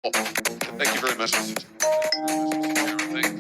Thank you very much, Mr.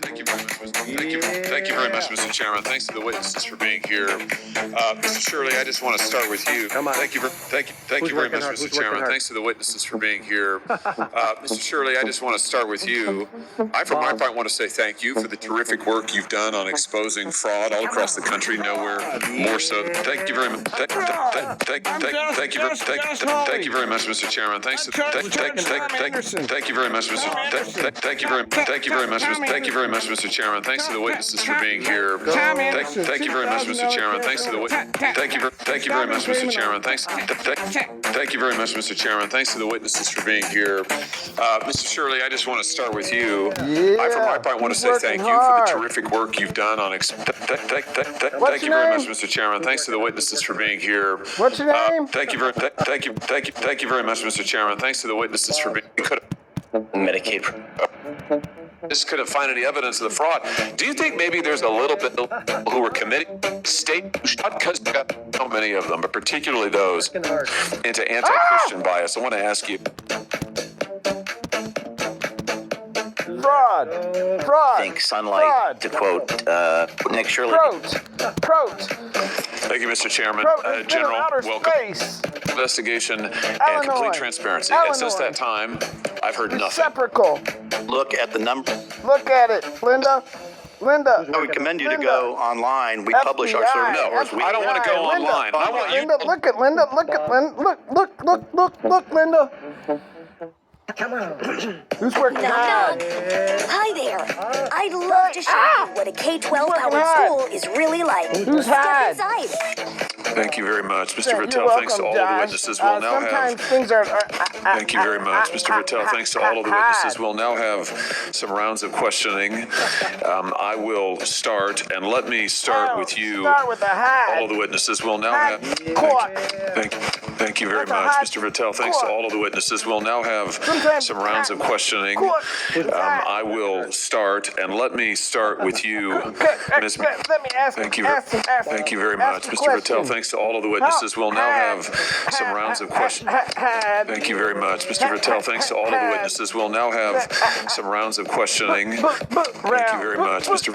Thank you very much, Thank you very much, Mr. Chairman. Thanks to the witnesses for being here. Mr. Shirley, I just want to start with you. Come on. Thank you very much, Mr. Chairman. Thanks to the witnesses for being here. Mr. Shirley, I just want to start with you. I, for my part, want to say thank you for the terrific work you've done on exposing fraud all across the country. Nowhere more so. Thank you very much. Thank you very much, Mr. Chairman. Thank you very much, Thank you very much, Mr. Chairman. Thanks to the witnesses for being here. Thank you very much, Mr. Chairman. Thanks to the Thank you very much, Mr. Chairman. Thank you very much, Mr. Chairman. Thanks to the witnesses for being here. Mr. Shirley, I just want to start with you. I, for my part, want to say thank you for the terrific work you've done on. Thank you very much, Mr. Chairman. Thanks to the witnesses for being here. What's your name? Thank you very much, Mr. Chairman. Thanks to the witnesses for being. Medicaid. Just couldn't find any evidence of the fraud. Do you think maybe there's a little bit of people who were committing state because we got so many of them, but particularly those into anti-Christian bias? I want to ask you. Fraud. I think sunlight, to quote Nick Shirley. Thank you, Mr. Chairman. General, welcome. Investigation and complete transparency. And since that time, I've heard nothing. Reciprocal. Look at the number. Look at it, Linda. I would commend you to go online. We publish our service. No, I don't want to go online. I want you. Linda, look at Linda. Look, Linda. Come on. Who's working hard? Hi there. I'd love to show you what a K-12 powered school is really like. Who's hard? Step inside. Thank you very much, Mr. Vitale. Thanks to all of the witnesses. We'll now have. Thank you very much, Mr. Vitale. Thanks to all of the witnesses. We'll now have some rounds of questioning. I will start, and let me start with you. Start with the high. All of the witnesses. We'll now have. Thank you very much, Mr. Vitale. Thanks to all of the witnesses. We'll now have some rounds of questioning. I will start, and let me start with you, Ms. Let me ask. Thank you very much, Mr. Vitale. Thanks to all of the witnesses. We'll now have some rounds of questioning. Thank you very much, Mr. Vitale. Thanks to all of the witnesses. We'll now have some rounds of questioning. Thank you very much, Mr.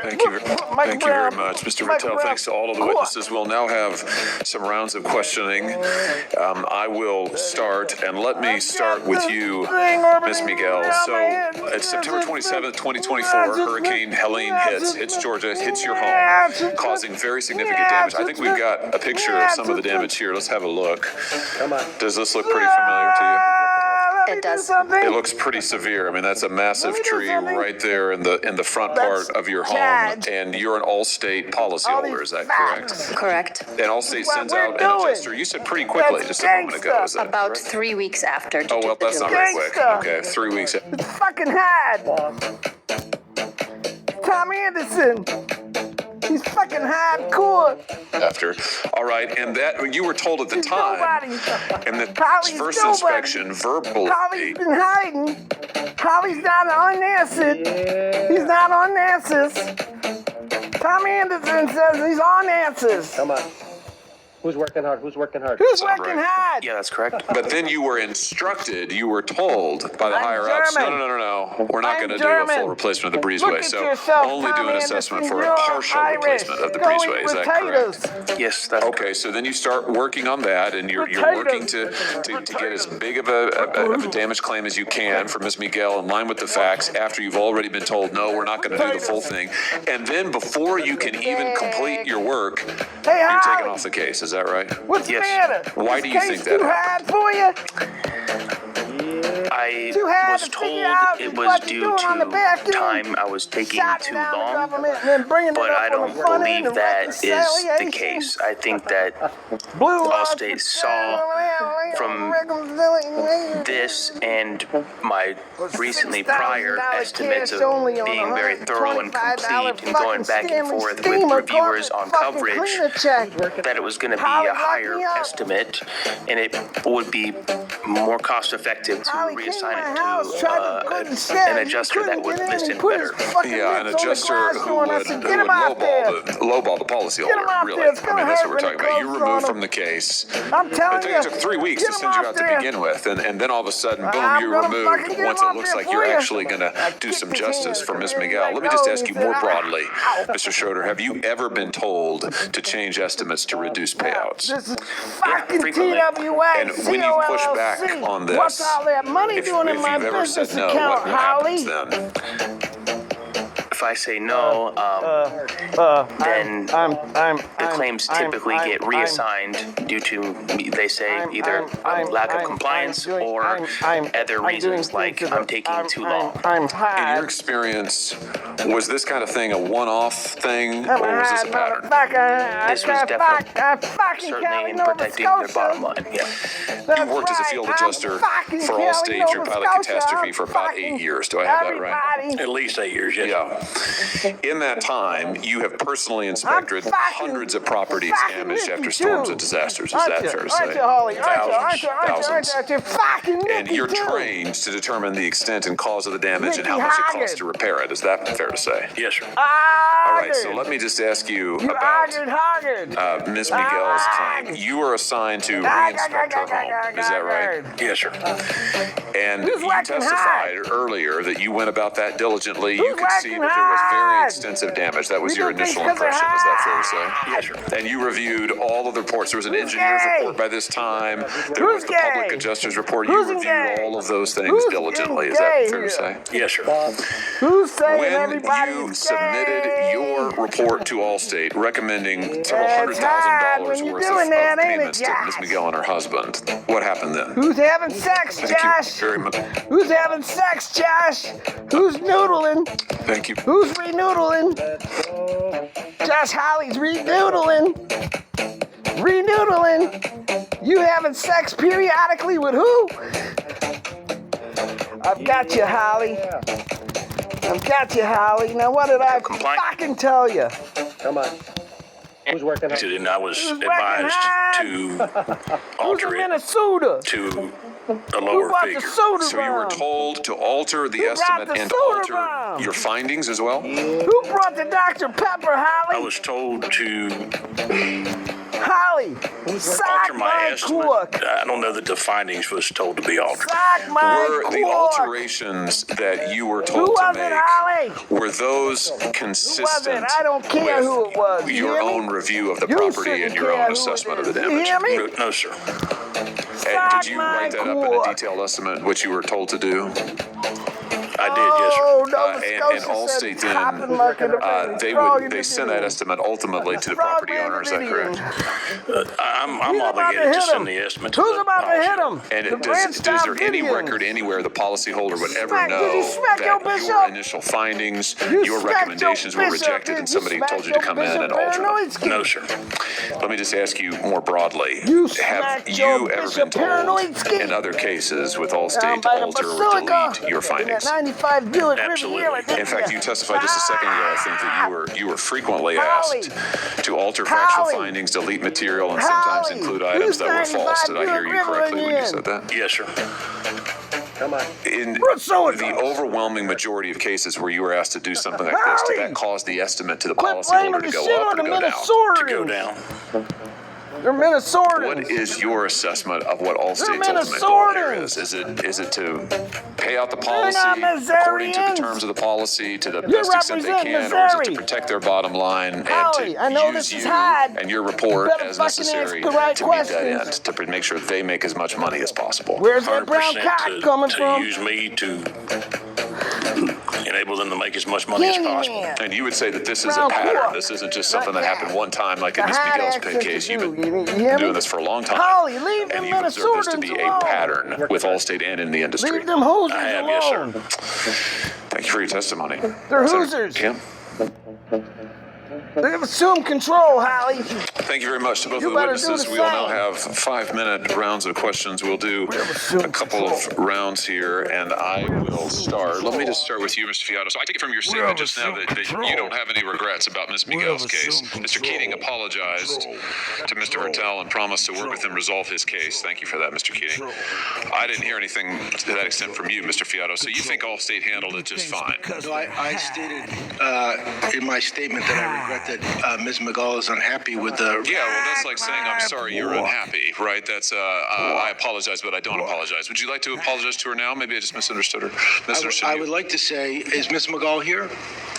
Thank you very much, Mr. Vitale. Thanks to all of the witnesses. We'll now have some rounds of questioning. I will start, and let me start with you, Ms. Miguel. So, it's September 27th, 2024. Hurricane Helene hits Georgia, hits your home, causing very significant damage. I think we've got a picture of some of the damage here. Let's have a look. Does this look pretty familiar to you? It does. It looks pretty severe. I mean, that's a massive tree right there in the front part of your home, and you're an all-state policyholder. Is that correct? Correct. And Allstate sends out an adjuster. You said pretty quickly, just a moment ago. Is that About correct? 3 weeks after. Oh, well, that's not very quick. Okay, 3 weeks. It's fucking hard. Tom Anderson. He's fucking hardcore. After. All right, and that you were told at the time, in the first inspection, verbally. Holly's been hiding. Holly's not on acid. He's not on answers. Tom Anderson says he's on answers. Come on. Who's working hard? Who's working hard? Yeah, that's correct. But then you were instructed, you were told by the higher ups, no. We're not going to do a full replacement of the breezeway. So only do an assessment for a partial replacement of the breezeway. Is that correct? Yes, that's okay. So then you start working on that, and you're working to get as big of a damage claim as you can for Ms. Miguel in line with the facts after you've already been told, no, we're not going to do the full thing. And then before you can even complete your work, you're taken off the case. Is that right? What's the matter? Why do you think that too hard for you? I was told it was due to time I was taking too long, but I don't believe that is the case. I think that Allstate saw from this and my recently prior estimates of being very thorough and complete and going back and forth with reviewers on coverage that it was going to be a higher estimate and it would be more cost effective to reassign it to an adjuster that would listen better. Yeah, an adjuster who would lowball the policyholder, really. I mean, that's what we're talking about. You removed from the case. I'm telling you. It took 3 weeks to send you out to begin begin with, and then all of a sudden, boom, I'm you're gonna fucking removed get once him it up looks here like for you're you. actually going to do some justice for Ms. Miguel. Let me just ask you more broadly, Mr. Schroeder, have you ever been told to change estimates to reduce payouts? This is fucking frequently. TWA. And when you push back on this, what's all that money if doing in my you've ever business said no, account, what happens Howley? then? If I say no, then the claims typically get reassigned due to, they say, either lack of compliance or other reasons like I'm taking too long. In your experience, was this kind of thing a one-off thing, or was this a pattern? This was definitely certainly in protecting their bottom line. Yeah. You worked as a field adjuster for Allstate through Pilot Catastrophe for about 8 years. Do I have that right? At least 8 years, yes. Yeah. In that time, you have personally inspected hundreds of properties damaged after storms and disasters. Is that fair to say? Thousands. And you're trained to determine the extent and cause of the damage and how much it costs to repair it. Is that fair to say? Yes, sir. All right, so let me just ask you about Ms. Miguel's claim. You were assigned to re-inspect her home. Is that right? Yes, sir. And you testified earlier that you went about that diligently. You could see that there was very extensive damage. That was your initial impression. Is that fair to say? Yes, sir. And you reviewed all of the reports. There was an engineer's report by this time. There was the public adjuster's report. You reviewed all of those things diligently. Is that fair to say? Yes, sir. Who's saying When everybody's you submitted your report to Allstate recommending several $100,000 worth of payments to Ms. Miguel and her husband, what happened then? Who's having sex, Thank Josh? you very much. Who's having sex, Josh? Who's noodling? Thank you. Who's re-noodling? Josh Hawley's re-noodling. Re-noodling. You having sex periodically with who? I've got you, Hawley. I've got you, Hawley. Now what did I fucking tell you? Come on. Who's working hard? And I was Who's advised working to Who's alter in it Minnesota? to a Who lower brought the figure. soda So you were bomb? told to alter the Who brought estimate the and soda alter bomb? your findings as well? Who brought the Dr. Pepper, I Hawley? was told to Holly, sock alter my my estimate. cork. I don't know that the findings was told to be altered. Sock my Were the cork. alterations that you were Who told to was it, make, Holly? were those Who was consistent it? I don't care who it was. with You your hear me? own review of the You property shouldn't and your care own who assessment it of the is. You damage? hear me? No, sir. And did you write that up in a detailed estimate, what you were told to do? I did, yes, sir. Oh, Nova And Scotia Allstate said top and market then, they send that estimate ultimately to the property owner, is that correct? I'm Who's about obligated to hit send him? the estimate to Who's the about to policy. hit him? And The is there any Davidians. record anywhere the policyholder would ever Smack- did know you smack your that your bishop? initial findings, You your smacked recommendations your were bishop, rejected didn't and somebody smack told you to your come in bishop and alter them? Paranoidski? No, sir. Let me just ask you more broadly. You Have smacked you your ever bishop been told Paranoidski? in other cases with Down Allstate by to the alter or Basilica. delete your In that findings? 95 Buick Absolutely. Riviera, didn't In fact, ya? you testified just a second ago, I think, that you were frequently asked to alter factual findings, delete material, and sometimes Howley. include items that were false. Did I hear you correctly when you said that? Yes, sir. Come on. In so the overwhelming majority of cases where you were asked to do something like this, did that cause the estimate to the Quit blaming policyholder the to go shit up on or the to go down? To go Minnesotans. down. They're Minnesotans. What is your assessment of what Allstate's They're ultimate goal here Minnesotans. is? Is it to pay out the policy not according to the Missourians. terms of the policy to the You best extent they represent can, or is it to Missouri. protect their bottom line and Howley, I know to this use is you hard. and your You report better as fucking necessary ask the right to meet that questions. end, to make sure that they make as much money as possible? Where's that brown 100% cock coming to from? use me to enable them to make as much money as possible. Candyman. And you would say that this is a Brown pattern. cork. This isn't just something that Like happened that. one time, like in The Miss hard Miguel's accent case. to You've do. been You hear me? doing this for a long time. Holly, leave them And you've observed this to Minnesotans be a alone. pattern with Allstate and in the industry. Leave them Hoosiers I have, yes, sir. alone. Thank you for your testimony. They're Senator Hoosiers. Kim? They have assumed control, Holly. Thank you very much to both You of the better do witnesses. the We will now same. have 5-minute rounds of questions. We'll do a couple of rounds here, and I will start. Let me just start with you, Mr. Fiato. So I take it from your statement just now that you don't have any regrets about Ms. Miguel's case. Mr. Keating apologized to Mr. Hertel and promised to work with him to resolve his case. Thank you for that, Mr. Keating. I didn't hear anything to that extent from you, Mr. Fiato, so you think Allstate handled it just fine? No, I stated in my statement that I regret that Ms. McGall is unhappy with the. Yeah, well, that's like saying I'm sorry you're unhappy, right? That's I apologize, but I don't apologize. Would you like to apologize to her now? Maybe I just misunderstood her. I would like to say, is Ms. McGall here?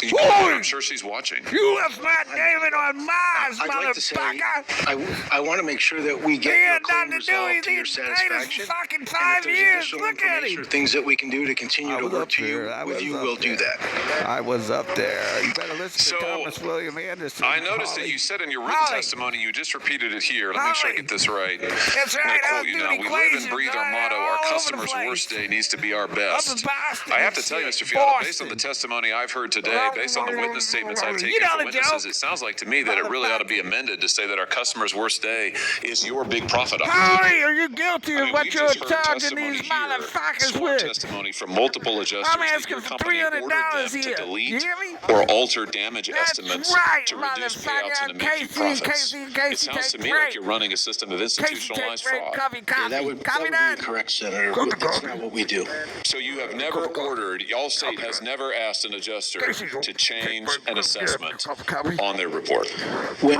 I'm sure she's watching. You left Matt David on Mars, I'd like to say, motherfucker. I want to make sure that we get your claim resolved to your satisfaction. Fucking And 5 if there's years. additional Look at information him. or things that we can do to continue to work with you, we'll do that. I was up there. You better listen So, to Thomas William Anderson. I noticed that Hawley. you said in your written Hawley. testimony, you just repeated it here. Let me make sure I get this right. That's I'm right. gonna I quote you do now. We live equations, and breathe our right, motto. all Our over the customer's place. worst day needs to be our best. Up in Boston I have and to tell you, shit. Mr. Fiala, based on the Boston. testimony I've heard today, based on the witness statements I've taken know from the witnesses, joke. it sounds like to me that it really ought to be amended to say that our customer's worst day is your big profit opportunity. Howley, are you guilty I of mean, what we've you're just heard charging testimony these here, motherfuckers sworn with? testimony from multiple adjusters I'm that asking your for company ordered $300 them here. to delete You hear me? or alter damage That's estimates right, to reduce motherfucker. payouts and to make you profits. It Casey, sounds to take me break. like you're running a system of institutionalized fraud. Copy, Yeah, that would be that. correct, Senator. But that's not what we do. So you have never ordered, Allstate has never asked an adjuster to change an assessment on their report. When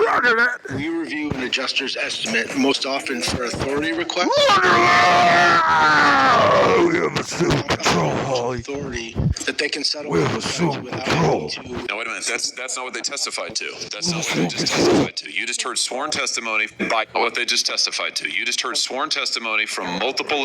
we review an adjuster's estimate, most often for authority requests, authority that they can settle with without having to. No, wait a minute. That's not what they testified to. That's not what they just testified to. You just heard sworn testimony by what they just testified to. You just heard sworn testimony from multiple